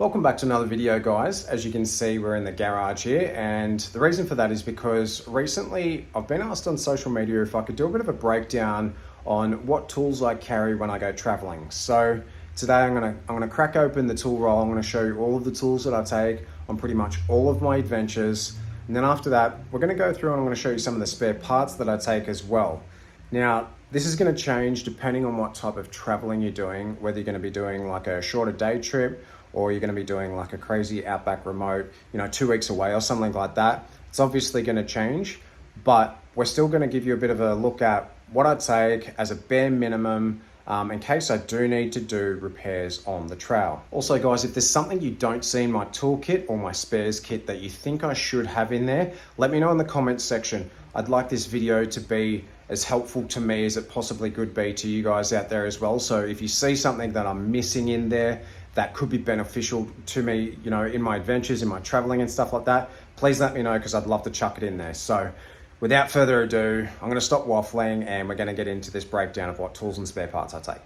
Welcome back to another video, guys. As you can see, we're in the garage here, and the reason for that is because recently I've been asked on social media if I could do a bit of a breakdown on what tools I carry when I go traveling. So today I'm gonna crack open the tool roll. I'm gonna show you all of the tools that I take on pretty much all of my adventures. And then after that, we're gonna go through and I'm gonna show you some of the spare parts that I take as well. Now, this is gonna change depending on what type of traveling you're doing, whether you're gonna be doing like a shorter day trip or you're gonna be doing like a crazy outback remote, 2 weeks away or something like that. It's obviously gonna change, but we're still gonna give you a bit of a look at what I take as a bare minimum in case I do need to do repairs on the trail. Also guys, if there's something you don't see in my toolkit or my spares kit that you think I should have in there, let me know in the comments section. I'd like this video to be as helpful to me as it possibly could be to you guys out there as well. So if you see something that I'm missing in there that could be beneficial to me, in my adventures, in my traveling and stuff like that, please let me know because I'd love to chuck it in there. So without further ado, I'm gonna stop waffling and we're gonna get into this breakdown of what tools and spare parts I take.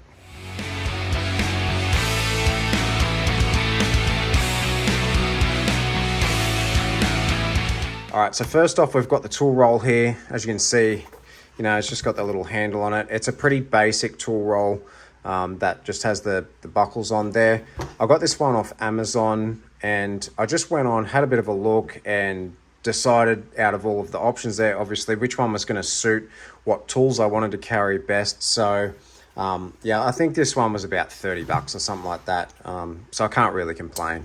All right, so first off, we've got the tool roll here. As you can see, it's just got the little handle on it. It's a pretty basic tool roll that just has the buckles on there. I got this one off Amazon and I just went on, had a bit of a look and decided out of all of the options there, obviously, which one was gonna suit what tools I wanted to carry best. So yeah, I think this one was about 30 bucks or something like that. So I can't really complain.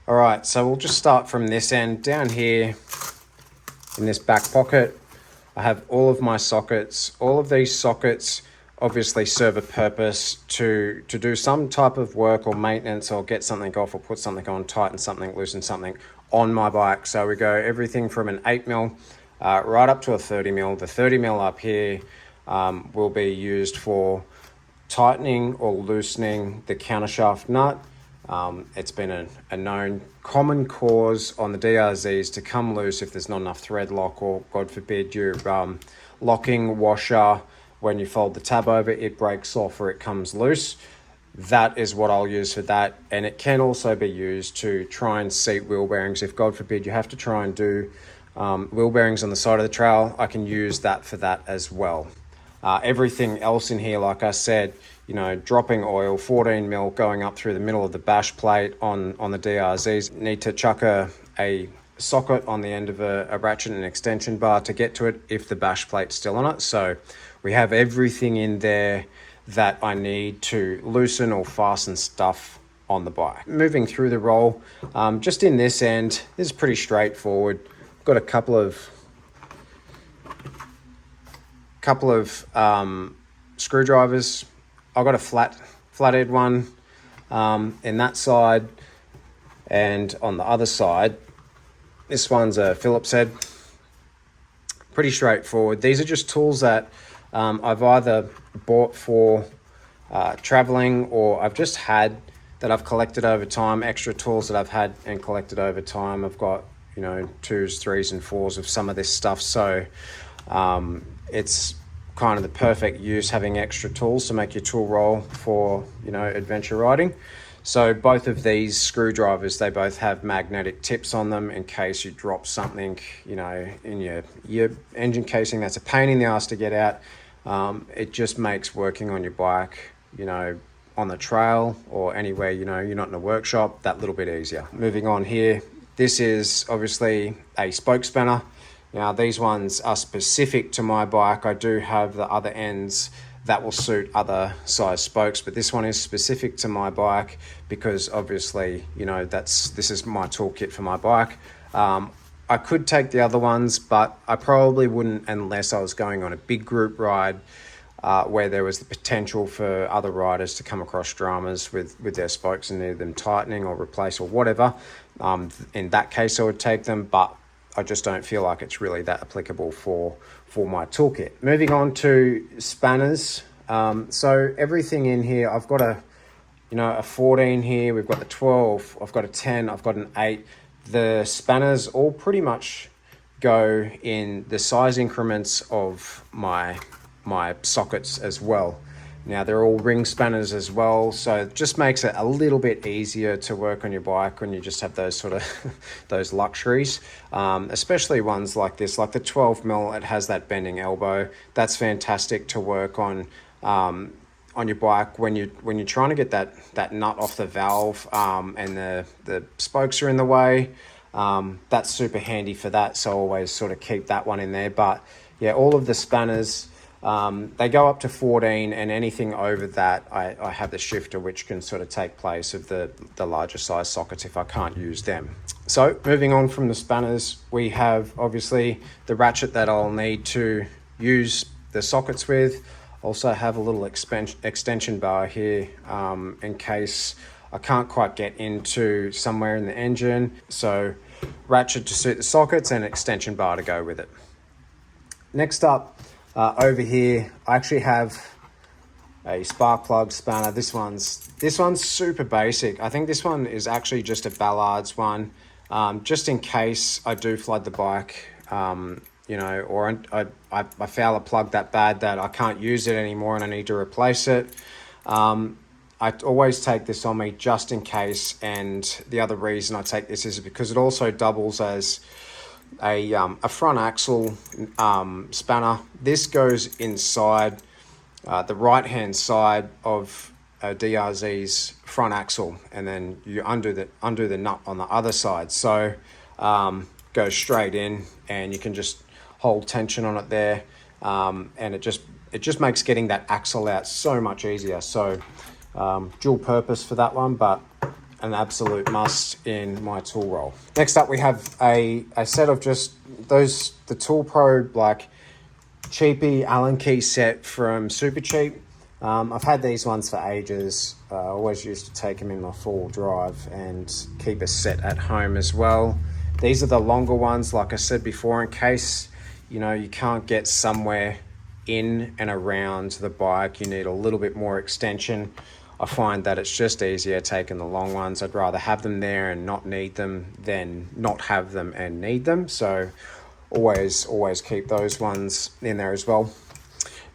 All right, so we'll just start from this end. Down here in this back pocket, I have all of my sockets. All of these sockets obviously serve a purpose to do some type of work or maintenance or get something off or put something on, tighten something, loosen something on my bike. So we go everything from an 8mm right up to a 30mm. The 30mm up here will be used for tightening or loosening the countershaft nut. It's been a known common cause on the DRZs to come loose if there's not enough thread lock, or God forbid your locking washer, when you fold the tab over, it breaks off or it comes loose. That is what I'll use for that. And it can also be used to try and seat wheel bearings. If God forbid you have to try and do wheel bearings on the side of the trail, I can use that for that as well. Everything else in here, like I said, dropping oil, 14mm going up through the middle of the bash plate on the DRZs. Need to chuck a socket on the end of a ratchet and extension bar to get to it if the bash plate's still on it. So we have everything in there that I need to loosen or fasten stuff on the bike. Moving through the roll, just in this end, this is pretty straightforward. Got a couple of screwdrivers. I've got a flathead one in that side, and on the other side, this one's a Phillips head. Pretty straightforward. These are just tools that I've either bought for traveling, or I've just had that I've collected over time, extra tools that I've had and collected over time. I've got, 2s, 3s and 4s of some of this stuff. So it's kind of the perfect use, having extra tools to make your tool roll for, adventure riding. So both of these screwdrivers, they both have magnetic tips on them in case you drop something, in your engine casing. That's a pain in the ass to get out. It just makes working on your bike, on the trail or anywhere, you're not in a workshop, that little bit easier. Moving on here, this is obviously a spoke spanner. Now these ones are specific to my bike. I do have the other ends that will suit other size spokes, but this one is specific to my bike because obviously, this is my toolkit for my bike. I could take the other ones, but I probably wouldn't unless I was going on a big group ride where there was the potential for other riders to come across dramas with their spokes and need them tightening or replace or whatever. In that case, I would take them, but I just don't feel like it's really that applicable for my toolkit. Moving on to spanners. So everything in here, I've got a 14 here, we've got the 12, I've got a 10, I've got an 8. The spanners all pretty much go in the size increments of my sockets as well. Now they're all ring spanners as well, so it just makes it a little bit easier to work on your bike when you just have those sort of those luxuries, especially ones like this, like the 12 mil. It has that bending elbow. That's fantastic to work on your bike when you're trying to get that nut off the valve, and the spokes are in the way. That's super handy for that, so always sort of keep that one in there. But yeah, all of the spanners, they go up to 14, and anything over that, I have the shifter, which can sort of take place of the larger size sockets if I can't use them. So moving on from the spanners, we have obviously the ratchet that I'll need to use the sockets with. Also have a little extension bar here, in case I can't quite get into somewhere in the engine. So ratchet to suit the sockets and extension bar to go with it. Next up, over here, I actually have a spark plug spanner. This one's super basic. I think this one is actually just a Ballard's one, just in case I do flood the bike, or I foul a plug that bad that I can't use it anymore and I need to replace it. I always take this on me just in case, and the other reason I take this is because it also doubles as a front axle spanner. This goes inside the right hand side of a DRZ's front axle, and then you undo the nut on the other side, so goes straight in, and you can just hold tension on it there, and it just makes getting that axle out so much easier. So dual purpose for that one, but an absolute must in my tool roll. Next up, we have a set of just the Tool Pro like cheapy Allen key set from Super Cheap. I've had these ones for ages. I always used to take them in my 4-wheel drive and keep a set at home as well. These are the longer ones, like I said before, in case you can't get somewhere in and around the bike, you need a little bit more extension. I find that it's just easier taking the long ones. I'd rather have them there and not need them than not have them and need them. So always keep those ones in there as well.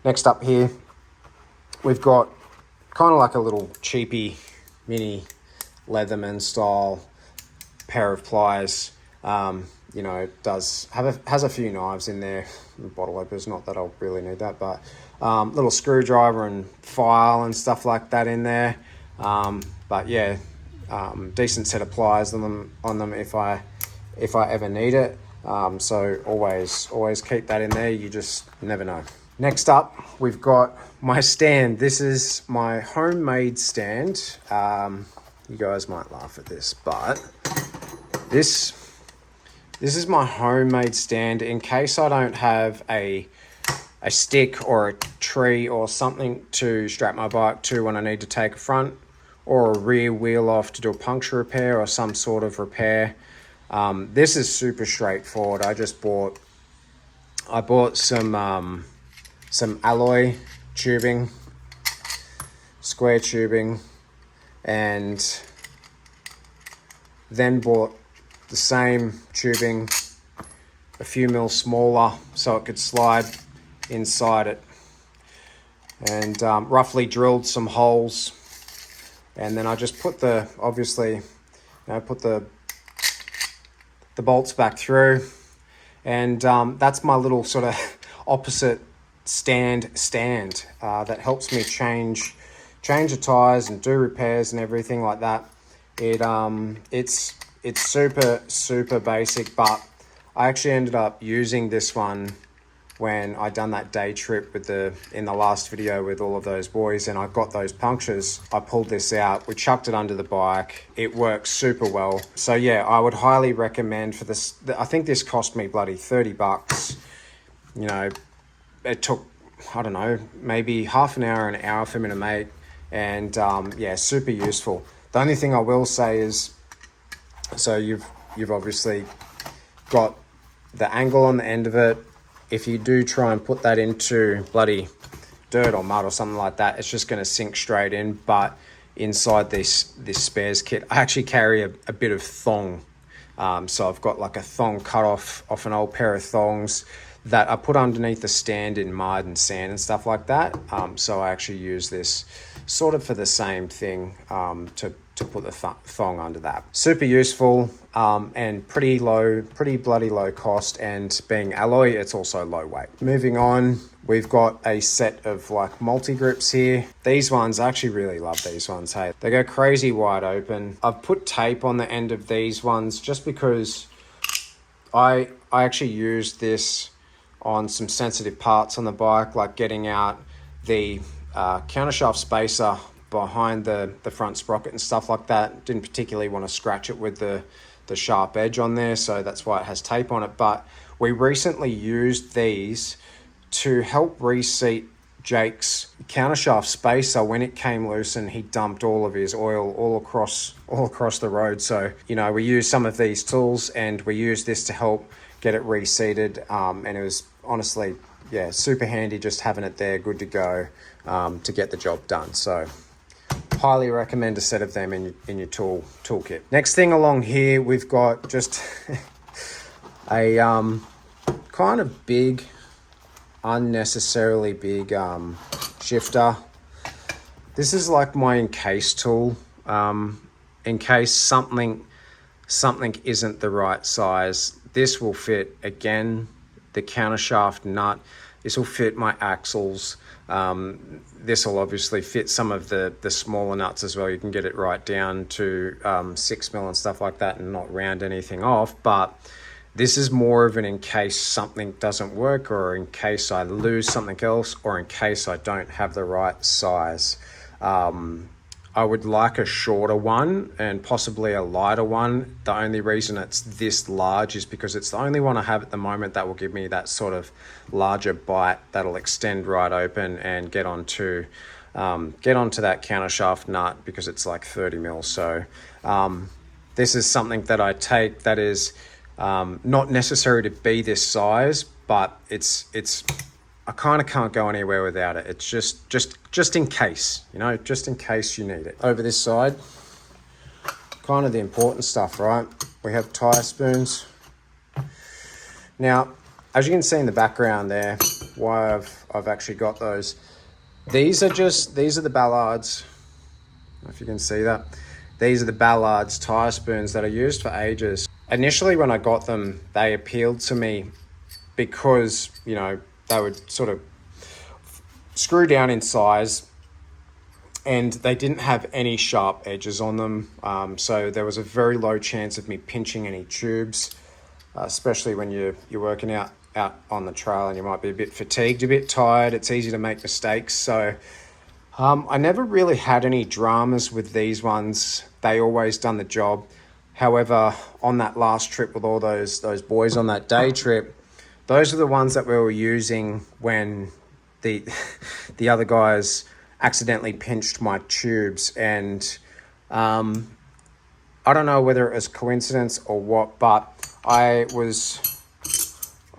Next up here, we've got kind of like a little cheapy mini Leatherman style pair of pliers. It has a few knives in there, bottle openers, not that I'll really need that, but little screwdriver and file and stuff like that in there. But yeah, decent set of pliers on them if I ever need it. So always keep that in there. You just never know. Next up, we've got my stand. This is my homemade stand. You guys might laugh at this, but this is my homemade stand in case I don't have a stick or a tree or something to strap my bike to when I need to take a front or a rear wheel off to do a puncture repair or some sort of repair. This is super straightforward. I bought some alloy tubing, square tubing, and then bought the same tubing a few mil smaller so it could slide inside it, and roughly drilled some holes, and then I just put the bolts back through, and that's my little sort of opposite stand that helps me change the tires and do repairs and everything like that. It's super basic, but I actually ended up using this one when I done that day trip in the last video with all of those boys, and I got those punctures. I pulled this out, we chucked it under the bike. It works super well. So yeah, I would highly recommend for this. I think this cost me bloody $30. It took, I don't know, maybe half an hour, an hour for me to make, and yeah, super useful. The only thing I will say is, so you've obviously got the angle on the end of it. If you do try and put that into bloody dirt or mud or something like that, it's just going to sink straight in. But inside this spares kit, I actually carry a bit of thong. So I've got like a thong cut off an old pair of thongs that are put underneath the stand in mud and sand and stuff like that. So I actually use this sort of for the same thing, to put the thong under that. Super useful, and pretty bloody low cost, and being alloy, it's also low weight. Moving on, we've got a set of like multi-grips here. These ones, I actually really love these ones. Hey, they go crazy wide open. I've put tape on the end of these ones just because I actually used this on some sensitive parts on the bike, like getting out the countershaft spacer behind the front sprocket and stuff like that. Didn't particularly want to scratch it with the sharp edge on there, so that's why it has tape on it. But we recently used these to help reseat Jake's countershaft spacer when it came loose and he dumped all of his oil all across the road. So, you know, we used some of these tools and we used this to help get it reseated, and it was honestly, yeah, super handy just having it there, good to go, to get the job done. So highly recommend a set of them in your toolkit. Next thing along here, we've got just a kind of big, unnecessarily big shifter. This is like my encase tool, in case something isn't the right size. This will fit, again, the countershaft nut. This will fit my axles. This will obviously fit some of the smaller nuts as well. You can get it right down to 6mm and stuff like that and not round anything off. But this is more of an in case something doesn't work, or in case I lose something else, or in case I don't have the right size. I would like a shorter one and possibly a lighter one. The only reason it's this large is because it's the only one I have at the moment that will give me that sort of larger bite that'll extend right open and get onto that countershaft nut, because it's like 30mm. So this is something that I take that is not necessary to be this size, but it's I kind of can't go anywhere without it. It's just in case, you know, just in case you need it. Over this side, kind of the important stuff, right? We have tire spoons. Now, as you can see in the background there, why I've actually got those. These are the Ballards. I don't know if you can see that. These are the Ballards tire spoons that are used for ages. Initially, when I got them, they appealed to me because, you know, they would sort of screw down in size and they didn't have any sharp edges on them. So there was a very low chance of me pinching any tubes, especially when you're working out on the trail and you might be a bit fatigued, a bit tired. It's easy to make mistakes. So I never really had any dramas with these ones. They always done the job. However, on that last trip with all those boys on that day trip, those are the ones that we were using when the other guys accidentally pinched my tubes. And I don't know whether it was coincidence or what, but I was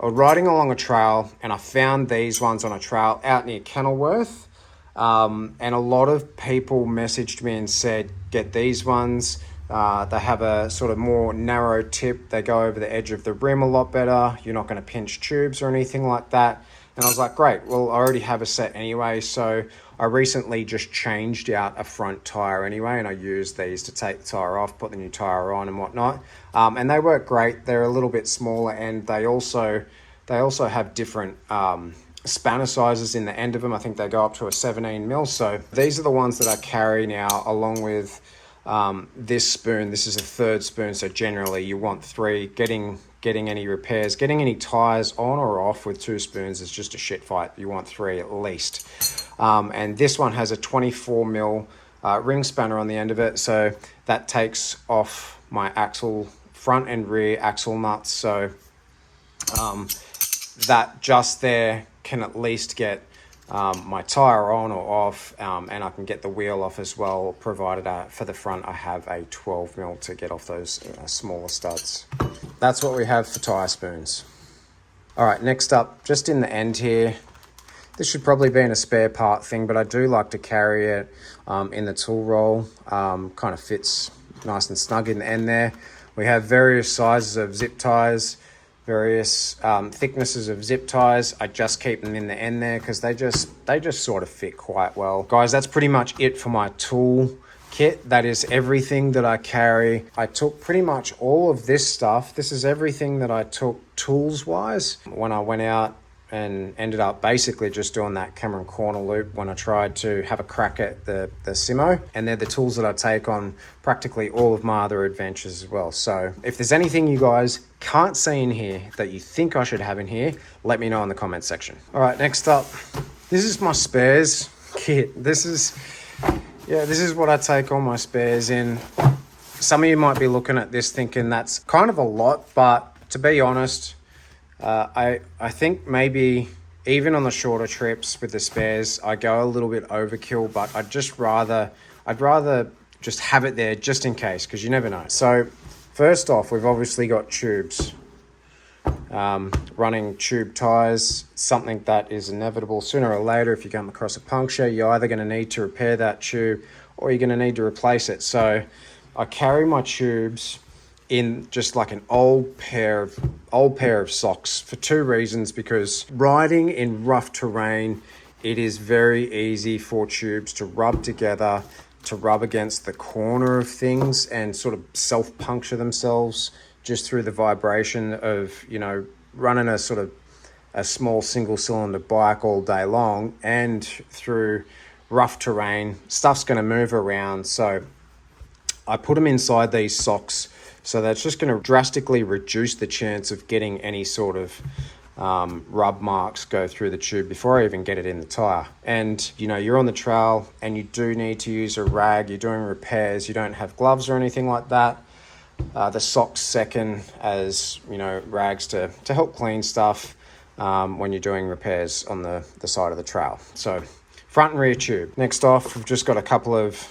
riding along a trail and I found these ones on a trail out near Kenilworth. And a lot of people messaged me and said, get these ones. They have a sort of more narrow tip. They go over the edge of the rim a lot better. You're not going to pinch tubes or anything like that. And I was like, great, well, I already have a set anyway. So I recently just changed out a front tire anyway, and I used these to take the tire off, put the new tire on and whatnot. And they work great. They're a little bit smaller, and they also have different spanner sizes in the end of them. I think they go up to a 17mm. So these are the ones that I carry now, along with this spoon. This is a third spoon, so generally you want 3. Getting any repairs, getting any tires on or off with 2 spoons is just a shit fight. You want 3 at least. And this one has a 24mm ring spanner on the end of it, so that takes off my axle, front and rear axle nuts. So that just there can at least get my tire on or off, and I can get the wheel off as well, provided for the front I have a 12mm to get off those smaller studs. That's what we have for tire spoons. All right, next up, just in the end here, this should probably be in a spare part thing, but I do like to carry it in the tool roll. Kind of fits nice and snug in the end there. We have various sizes of zip ties, various thicknesses of zip ties. I just keep them in the end there because they just sort of fit quite well. Guys, that's pretty much it for my tool kit. That is everything that I carry. I took pretty much all of this stuff. This is everything that I took tools wise when I went out and ended up basically just doing that Cameron corner loop when I tried to have a crack at the Simo. And they're the tools that I take on practically all of my other adventures as well. So if there's anything you guys can't see in here that you think I should have in here, let me know in the comment section. All right, next up, this is my spares kit. This is what I take all my spares in. Some of you might be looking at this thinking that's kind of a lot, but to be honest, I think maybe even on the shorter trips with the spares, I go a little bit overkill, but I'd rather just have it there just in case, because you never know. So first off, we've obviously got tubes. Running tube tires, something that is inevitable sooner or later. If you come across a puncture, you're either going to need to repair that tube or you're going to need to replace it. So I carry my tubes in just like an old pair of socks for two reasons. Because riding in rough terrain, it is very easy for tubes to rub together, to rub against the corner of things and sort of self-puncture themselves just through the vibration of, you know, running a sort of a small single cylinder bike all day long. And through rough terrain, stuff's going to move around. So I put them inside these socks, so that's just going to drastically reduce the chance of getting any sort of rub marks go through the tube before I even get it in the tire. And you know, you're on the trail and you do need to use a rag, you're doing repairs, you don't have gloves or anything like that. The socks second, as you know, rags to help clean stuff when you're doing repairs on the side of the trail. So front and rear tube. Next off, we've just got a couple of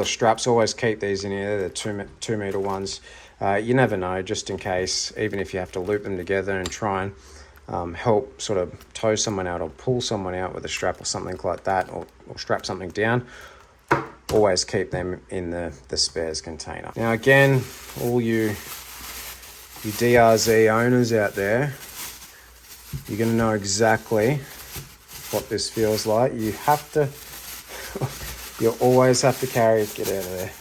straps. Always keep these in here, the 2 meter ones. You never know, just in case, even if you have to loop them together and try and help sort of tow someone out or pull someone out with a strap or something like that, or strap something down, always keep them in the spares container. Now again, all you DRZ owners out there, you're going to know exactly what this feels like. You have to you always have to carry, get out of there,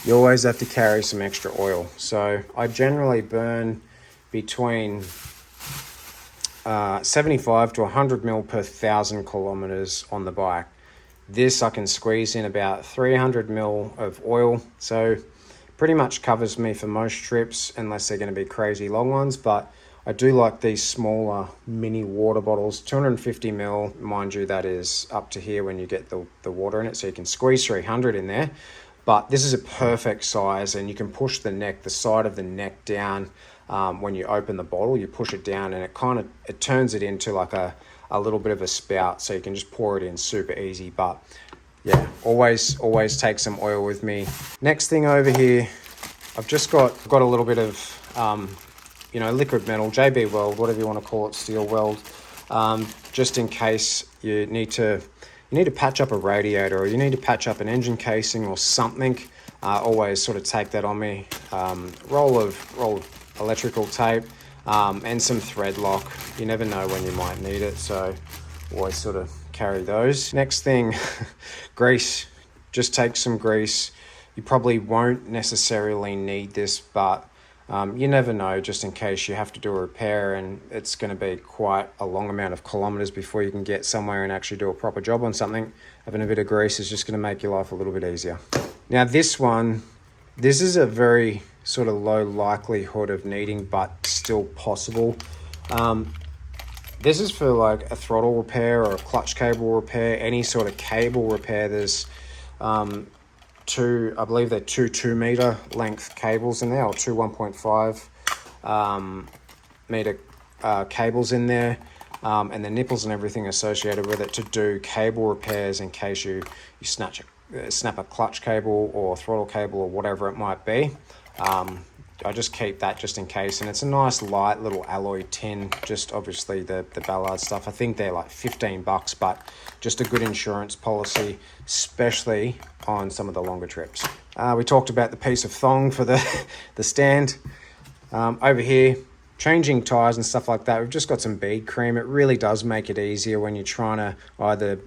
you always have to carry some extra oil. So I generally burn between 75 to 100 mil per 1,000 kilometers on the bike. This I can squeeze in about 300 mil of oil, so pretty much covers me for most trips, unless they're going to be crazy long ones. But I do like these smaller mini water bottles, 250 mil, mind you, that is up to here when you get the water in it, so you can squeeze 300 in there. But this is a perfect size, and you can push the side of the neck down. When you open the bottle, you push it down and it turns it into like a little bit of a spout, so you can just pour it in super easy. But yeah, always take some oil with me. Next thing over here, I've just got a little bit of liquid metal, JB Weld, whatever you want to call it, steel weld, just in case you need to patch up a radiator, or you need to patch up an engine casing or something. Always sort of take that on me. Roll of electrical tape, and some thread lock. You never know when you might need it, so always sort of carry those. Next thing, grease. Just take some grease. You probably won't necessarily need this, but you never know, just in case you have to do a repair and it's going to be quite a long amount of kilometers before you can get somewhere and actually do a proper job on something. Having a bit of grease is just going to make your life a little bit easier. Now this is a very sort of low likelihood of needing, but still possible. This is for like a throttle repair or a clutch cable repair, any sort of cable repair. There's I believe they're two 2 meter length cables in there, or two 1.5 meter cables in there, and the nipples and everything associated with it to do cable repairs in case you snap a clutch cable or throttle cable or whatever it might be. I just keep that just in case, and it's a nice light little alloy tin, just obviously the Ballard stuff. I think they're like $15, but just a good insurance policy, especially on some of the longer trips. We talked about the piece of thong for the stand. Over here, changing tires and stuff like that, we've just got some bead cream. It really does make it easier when you're trying to either,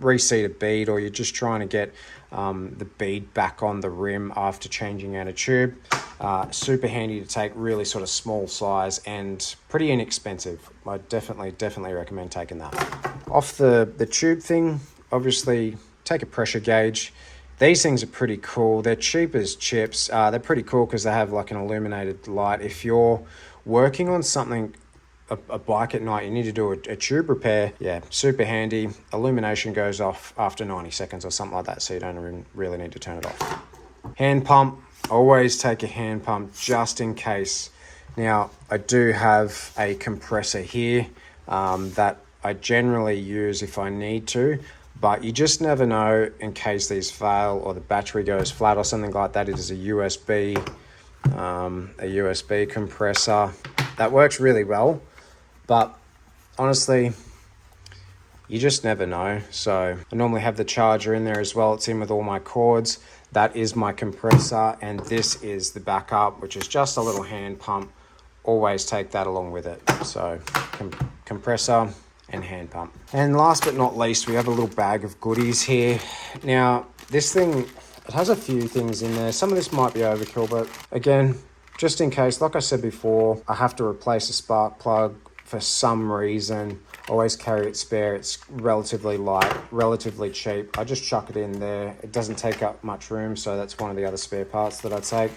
reseat a bead, or you're just trying to get the bead back on the rim after changing out a tube. Super handy to take, really sort of small size and pretty inexpensive. I definitely recommend taking that. Off the tube thing, obviously take a pressure gauge. These things are pretty cool. They're cheap as chips. They're pretty cool because they have like an illuminated light. If you're working on something, a bike at night, you need to do a tube repair. Yeah, super handy. Illumination goes off after 90 seconds or something like that, so you don't really need to turn it off. Hand pump. Always take a hand pump just in case. Now, I do have a compressor here that I generally use if I need to, but you just never know in case these fail or the battery goes flat or something like that. It is a USB compressor that works really well, but honestly, you just never know. So I normally have the charger in there as well. It's in with all my cords. That is my compressor, and this is the backup, which is just a little hand pump. Always take that along with it. So compressor and hand pump. And last but not least, we have a little bag of goodies here. Now, this thing, it has a few things in there. Some of this might be overkill, but again, just in case, like I said before, I have to replace a spark plug for some reason. Always carry it spare. It's relatively light, relatively cheap. I just chuck it in there. It doesn't take up much room, so that's one of the other spare parts that I take.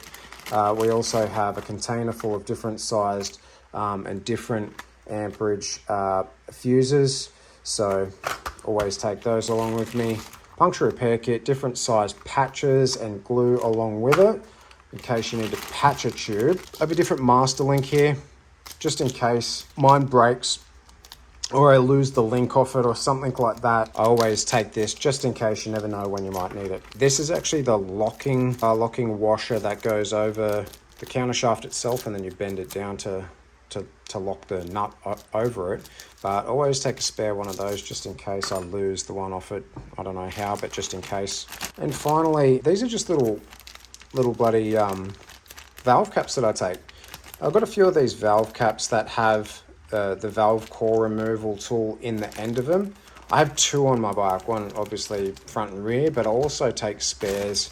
We also have a container full of different sized and different amperage fuses, so always take those along with me. Puncture repair kit, different sized patches and glue along with it in case you need to patch a tube. I have a different master link here just in case mine breaks or I lose the link off it or something like that. I always take this just in case. You never know when you might need it. This is actually the locking washer that goes over the counter shaft itself, and then you bend it down to lock the nut over it. But always take a spare one of those just in case I lose the one off it. I don't know how, but just in case. And finally, these are just little bloody valve caps that I take. I've got a few of these valve caps that have the valve core removal tool in the end of them. I have two on my bike, one obviously front and rear, but I also take spares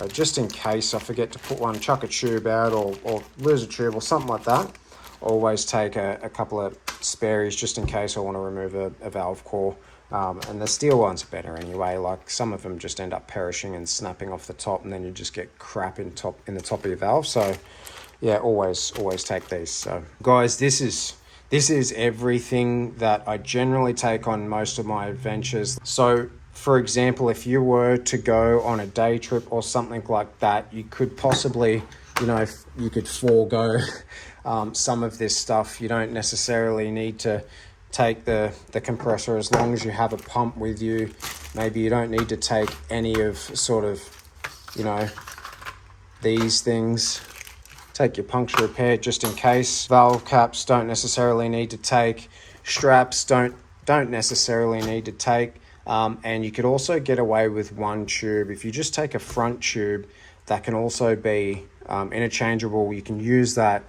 just in case I forget to put one, chuck a tube out or lose a tube or something like that. Always take a couple of spares just in case I want to remove a valve core. And the steel ones are better anyway. Like some of them just end up perishing and snapping off the top, and then you just get crap in the top of your valve. So yeah, always take these. So guys, this is everything that I generally take on most of my adventures. So for example, if you were to go on a day trip or something like that, you could possibly, you could forego some of this stuff. You don't necessarily need to take the compressor as long as you have a pump with you. Maybe you don't need to take any of sort of, these things. Take your puncture repair just in case. Valve caps don't necessarily need to take. Straps don't necessarily need to take. And you could also get away with one tube. If you just take a front tube, that can also be interchangeable. You can use that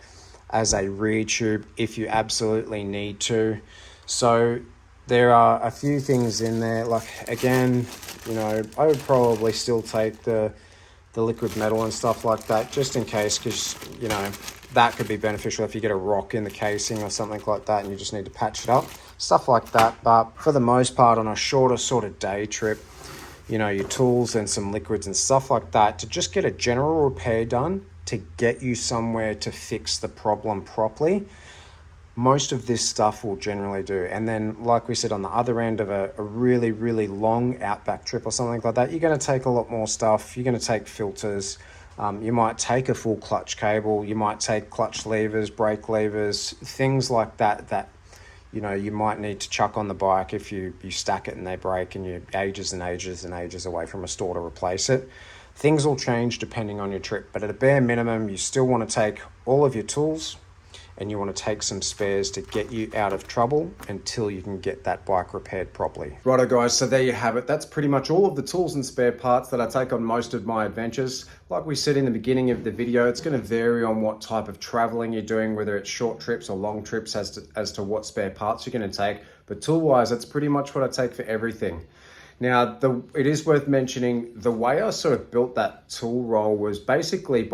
as a rear tube if you absolutely need to. So there are a few things in there. Like again, I would probably still take the liquid metal and stuff like that just in case, because that could be beneficial if you get a rock in the casing or something like that and you just need to patch it up, stuff like that. But for the most part, on a shorter sort of day trip, your tools and some liquids and stuff like that to just get a general repair done to get you somewhere to fix the problem properly, most of this stuff will generally do. And then, like we said, on the other end of a really, really long outback trip or something like that, you're going to take a lot more stuff. You're going to take filters. You might take a full clutch cable. You might take clutch levers, brake levers, things like that you might need to chuck on the bike if you stack it and they break and you're ages and ages and ages away from a store to replace it. Things will change depending on your trip, but at a bare minimum, you still want to take all of your tools and you want to take some spares to get you out of trouble until you can get that bike repaired properly. Righto guys, so there you have it. That's pretty much all of the tools and spare parts that I take on most of my adventures. Like we said in the beginning of the video, it's going to vary on what type of traveling you're doing, whether it's short trips or long trips as to what spare parts you're going to take. But tool wise, that's pretty much what I take for everything. Now, it is worth mentioning, the way I sort of built that tool roll was basically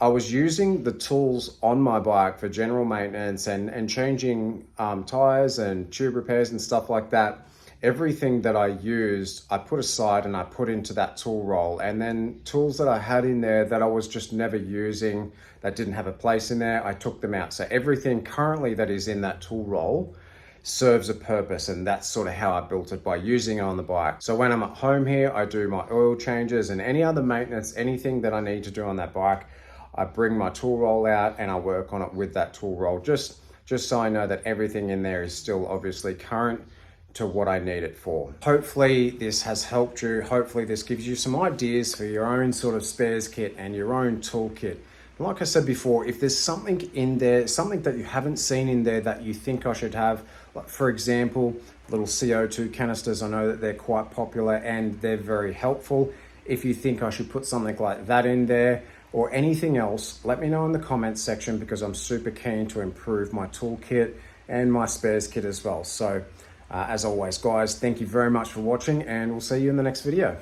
I was using the tools on my bike for general maintenance and changing tires and tube repairs and stuff like that. Everything that I used, I put aside and I put into that tool roll. And then tools that I had in there that I was just never using, that didn't have a place in there, I took them out. So everything currently that is in that tool roll serves a purpose, and that's sort of how I built it, by using it on the bike. So when I'm at home here, I do my oil changes and any other maintenance, anything that I need to do on that bike, I bring my tool roll out and I work on it with that tool roll, just so I know that everything in there is still obviously current to what I need it for. Hopefully this has helped you. Hopefully this gives you some ideas for your own sort of spares kit and your own tool kit. Like I said before, if there's something in there, something that you haven't seen in there that you think I should have, like for example, little CO2 canisters, I know that they're quite popular and they're very helpful. If you think I should put something like that in there, or anything else, let me know in the comments section, because I'm super keen to improve my toolkit and my spares kit as well. So as always guys, thank you very much for watching, and we'll see you in the next video.